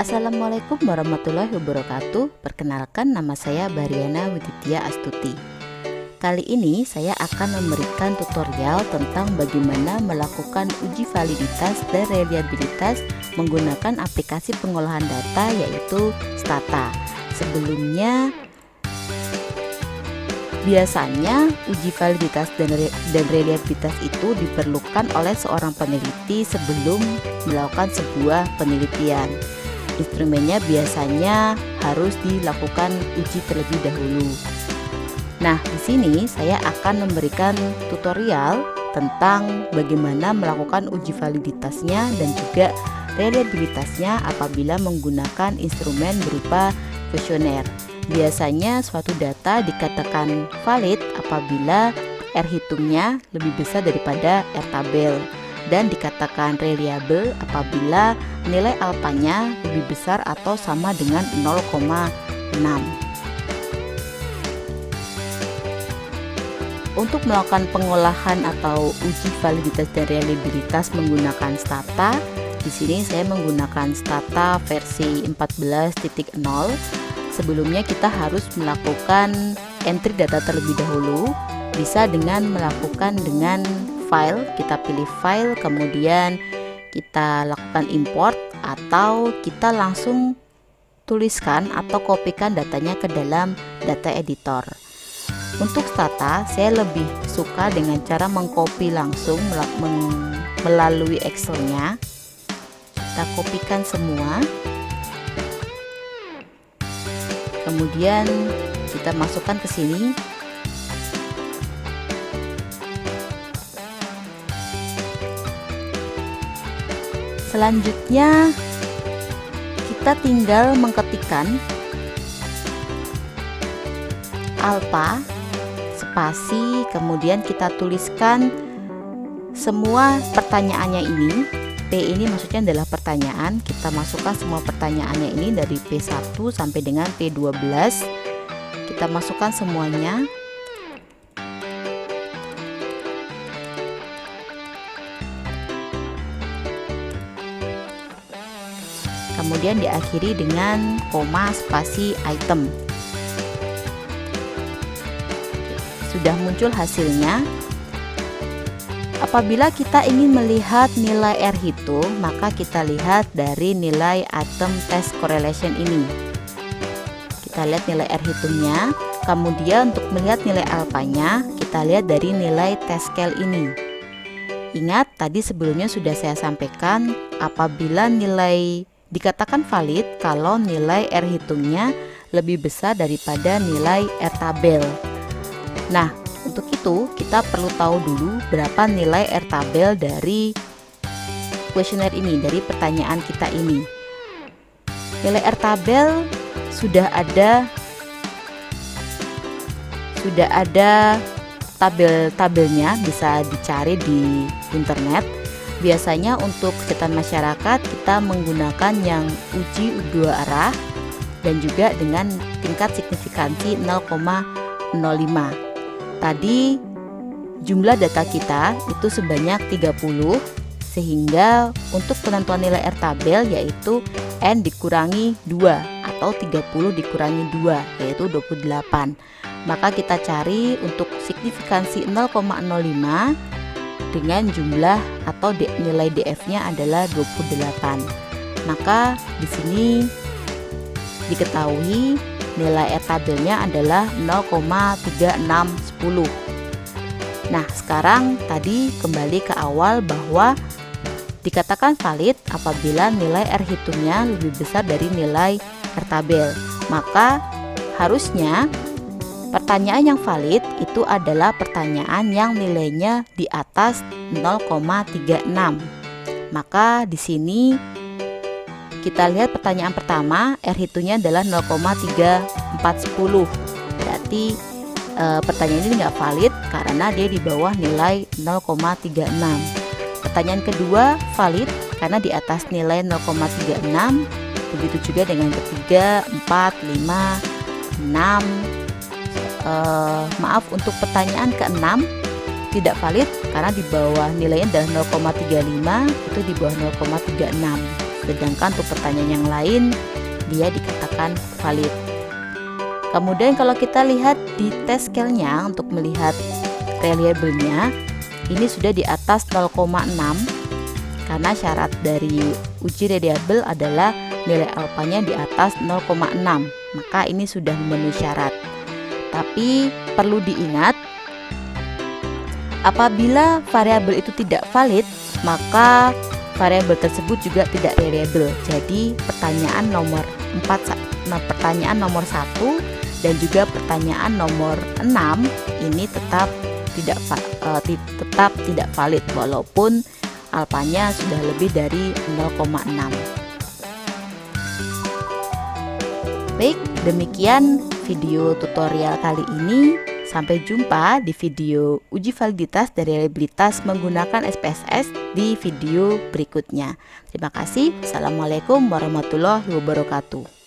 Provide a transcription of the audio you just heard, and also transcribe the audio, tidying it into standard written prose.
Assalamualaikum warahmatullahi wabarakatuh. Perkenalkan, nama saya Bariana Widitya Astuti. Kali ini saya akan memberikan tutorial tentang bagaimana melakukan uji validitas dan reliabilitas menggunakan aplikasi pengolahan data, yaitu Stata. Sebelumnya, biasanya uji validitas dan reliabilitas itu diperlukan oleh seorang peneliti sebelum melakukan sebuah penelitian. Instrumennya biasanya harus dilakukan uji terlebih dahulu. Nah, di sini saya akan memberikan tutorial tentang bagaimana melakukan uji validitasnya dan juga reliabilitasnya apabila menggunakan instrumen berupa kuesioner. Biasanya suatu data dikatakan valid apabila R hitungnya lebih besar daripada R tabel, dan dikatakan reliable apabila nilai alfanya lebih besar atau sama dengan 0,6. Untuk melakukan pengolahan atau uji validitas dan reliabilitas menggunakan Stata, di sini saya menggunakan Stata versi 14.0. Sebelumnya kita harus melakukan entry data terlebih dahulu, bisa dengan melakukan dengan file, kita pilih file, kemudian kita lakukan import, atau kita langsung tuliskan atau kopikan datanya ke dalam data editor. Untuk Stata, saya lebih suka dengan cara mengcopy langsung melalui Excel-nya. Kita kopikan semua. Kemudian kita masukkan ke sini. Selanjutnya kita tinggal mengetikkan alfa, spasi, kemudian kita tuliskan semua pertanyaannya ini. P ini maksudnya adalah pertanyaan. Kita masukkan semua pertanyaannya ini dari P1 sampai dengan P12. Kita masukkan semuanya. Kemudian diakhiri dengan koma spasi item. Sudah muncul hasilnya. Apabila kita ingin melihat nilai R hitung, maka kita lihat dari nilai item test correlation ini. Kita lihat nilai R hitungnya. Kemudian untuk melihat nilai alfanya, kita lihat dari nilai test scale ini. Ingat, tadi sebelumnya sudah saya sampaikan, apabila nilai dikatakan valid kalau nilai R hitungnya lebih besar daripada nilai R tabel. Nah, untuk itu kita perlu tahu dulu berapa nilai R tabel dari kuesioner ini, dari pertanyaan kita ini. Nilai R tabel sudah ada tabel-tabelnya, bisa dicari di internet. Biasanya untuk kesehatan masyarakat kita menggunakan yang uji dua arah dan juga dengan tingkat signifikansi 0,05. Tadi jumlah data kita itu sebanyak 30, sehingga untuk penentuan nilai R tabel yaitu N dikurangi 2 atau 30 dikurangi 2 yaitu 28. Maka kita cari untuk signifikansi 0,05 dengan jumlah atau nilai DF-nya adalah 28. Maka di sini diketahui nilai R tabelnya adalah 0,3610. Nah, sekarang tadi kembali ke awal bahwa dikatakan valid apabila nilai R hitungnya lebih besar dari nilai R tabel. Maka harusnya pertanyaan yang valid itu adalah pertanyaan yang nilainya di atas 0,36. Maka di sini kita lihat pertanyaan pertama, R hitungnya adalah 0,3410. Berarti pertanyaan ini nggak valid karena dia di bawah nilai 0,36. Pertanyaan kedua valid karena di atas nilai 0,36. Begitu juga dengan ketiga, 4, 5, 6. Maaf, untuk pertanyaan ke-6 tidak valid karena di bawah nilainya adalah 0,35, itu di bawah 0,36. sedangkan untuk pertanyaan yang lain dia dikatakan valid. Kemudian kalau kita lihat di test scale-nya untuk melihat reliable-nya, ini sudah di atas 0,6 karena syarat dari uji reliable adalah nilai alfanya di atas 0,6, maka ini sudah memenuhi syarat. Tapi perlu diingat, apabila variabel itu tidak valid, maka variabel tersebut juga tidak reliable. Jadi pertanyaan nomor 1 dan juga pertanyaan nomor 6 ini tetap tidak valid walaupun alfanya sudah lebih dari 0,6. Baik, demikian video tutorial kali ini. Sampai jumpa di video uji validitas dan reliabilitas menggunakan SPSS di video berikutnya. Terima kasih. Assalamualaikum warahmatullahi wabarakatuh.